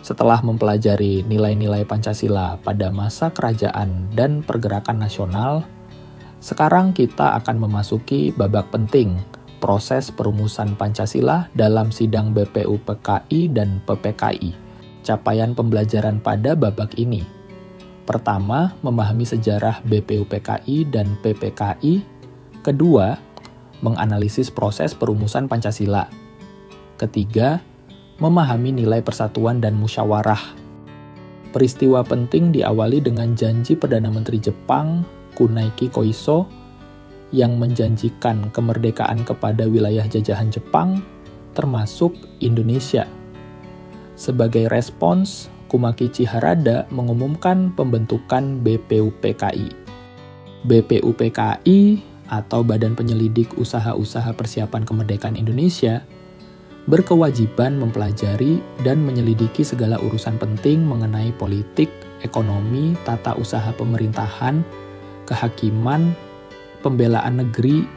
Setelah mempelajari nilai-nilai Pancasila pada masa kerajaan dan pergerakan nasional, sekarang kita akan memasuki babak penting, proses perumusan Pancasila dalam sidang BPUPKI dan PPKI. Capaian pembelajaran pada babak ini. Pertama, memahami sejarah BPUPKI dan PPKI. Kedua, menganalisis proses perumusan Pancasila. Ketiga, memahami nilai persatuan dan musyawarah. Peristiwa penting diawali dengan janji Perdana Menteri Jepang, Kunaiki Koiso, yang menjanjikan kemerdekaan kepada wilayah jajahan Jepang, termasuk Indonesia. Sebagai respons, Kumakichi Harada mengumumkan pembentukan BPUPKI. BPUPKI atau Badan Penyelidik Usaha-Usaha Persiapan Kemerdekaan Indonesia berkewajiban mempelajari dan menyelidiki segala urusan penting mengenai politik, ekonomi, tata usaha pemerintahan, kehakiman, pembelaan negeri,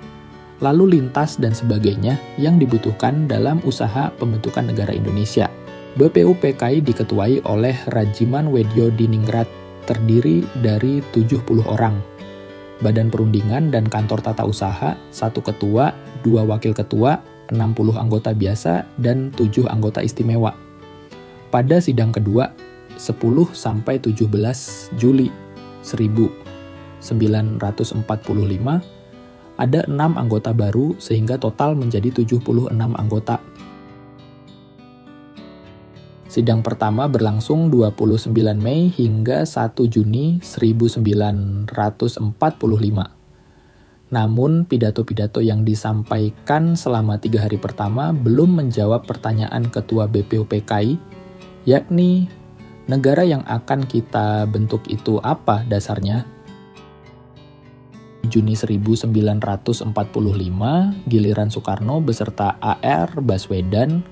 lalu lintas dan sebagainya yang dibutuhkan dalam usaha pembentukan negara Indonesia. BPUPKI diketuai oleh Rajiman Wedyo Diningrat, terdiri dari 70 orang. Badan Perundingan dan Kantor Tata Usaha, 1 ketua, 2 wakil ketua, 60 anggota biasa, dan 7 anggota istimewa. Pada sidang kedua, 10-17 Juli 1945, ada 6 anggota baru sehingga total menjadi 76 anggota. Sidang pertama berlangsung 29 Mei hingga 1 Juni 1945. Namun, pidato-pidato yang disampaikan selama 3 hari pertama belum menjawab pertanyaan Ketua BPUPKI, yakni negara yang akan kita bentuk itu apa dasarnya? Juni 1945, giliran Soekarno beserta A.R. Baswedan,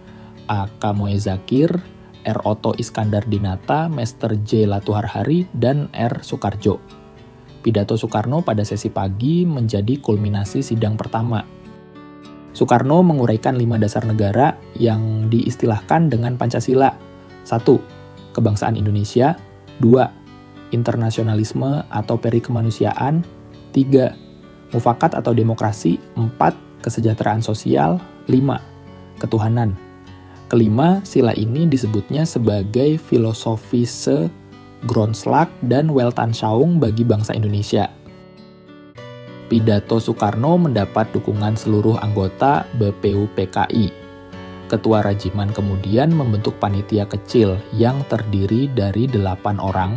A.K. Moezakir, R. Oto Iskandar Dinata, Mr. J. Latuharhari, dan R. Soekarjo. Pidato Soekarno pada sesi pagi menjadi kulminasi sidang pertama. Soekarno menguraikan 5 dasar negara yang diistilahkan dengan Pancasila. 1. Kebangsaan Indonesia. 2. Internasionalisme atau perikemanusiaan. 3. Mufakat atau demokrasi. 4. Kesejahteraan sosial. 5. Ketuhanan. Kelima, sila ini disebutnya sebagai filosofische Grundslag dan Weltanschauung bagi bangsa Indonesia. Pidato Soekarno mendapat dukungan seluruh anggota BPUPKI. Ketua Rajiman kemudian membentuk panitia kecil yang terdiri dari 8 orang,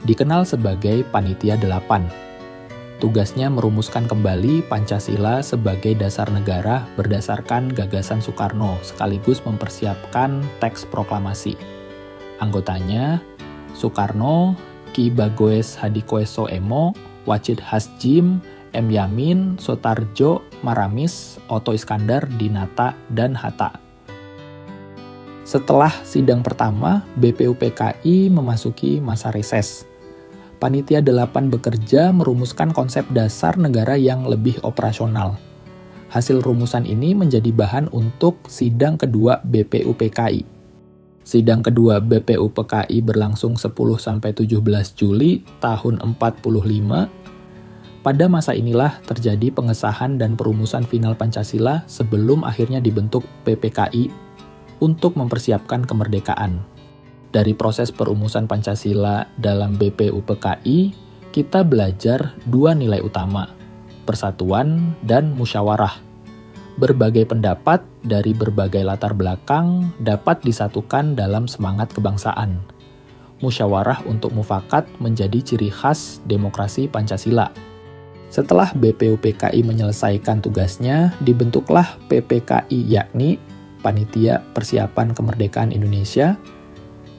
dikenal sebagai Panitia 8. Tugasnya merumuskan kembali Pancasila sebagai dasar negara berdasarkan gagasan Soekarno, sekaligus mempersiapkan teks proklamasi. Anggotanya Soekarno, Ki Bagoes Hadikoeso Emo, Wachid Hasjim, M. Yamin, Sotarjo, Maramis, Oto Iskandar, Dinata, dan Hatta. Setelah sidang pertama, BPUPKI memasuki masa reses. Panitia 8 bekerja merumuskan konsep dasar negara yang lebih operasional. Hasil rumusan ini menjadi bahan untuk sidang kedua BPUPKI. Sidang kedua BPUPKI berlangsung 10-17 Juli tahun 45. Pada masa inilah terjadi pengesahan dan perumusan final Pancasila sebelum akhirnya dibentuk PPKI untuk mempersiapkan kemerdekaan. Dari proses perumusan Pancasila dalam BPUPKI, kita belajar 2 nilai utama, persatuan dan musyawarah. Berbagai pendapat dari berbagai latar belakang dapat disatukan dalam semangat kebangsaan. Musyawarah untuk mufakat menjadi ciri khas demokrasi Pancasila. Setelah BPUPKI menyelesaikan tugasnya, dibentuklah PPKI, yakni Panitia Persiapan Kemerdekaan Indonesia,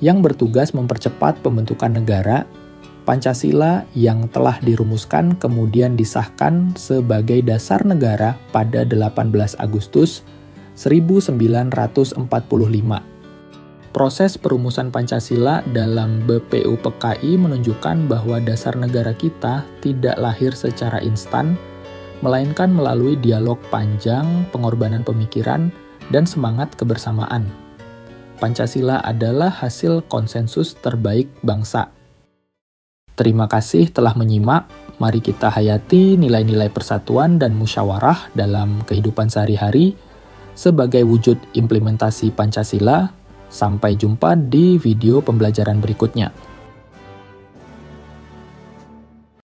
yang bertugas mempercepat pembentukan negara. Pancasila yang telah dirumuskan kemudian disahkan sebagai dasar negara pada 18 Agustus 1945. Proses perumusan Pancasila dalam BPUPKI menunjukkan bahwa dasar negara kita tidak lahir secara instan, melainkan melalui dialog panjang, pengorbanan pemikiran, dan semangat kebersamaan. Pancasila adalah hasil konsensus terbaik bangsa. Terima kasih telah menyimak. Mari kita hayati nilai-nilai persatuan dan musyawarah dalam kehidupan sehari-hari sebagai wujud implementasi Pancasila. Sampai jumpa di video pembelajaran berikutnya.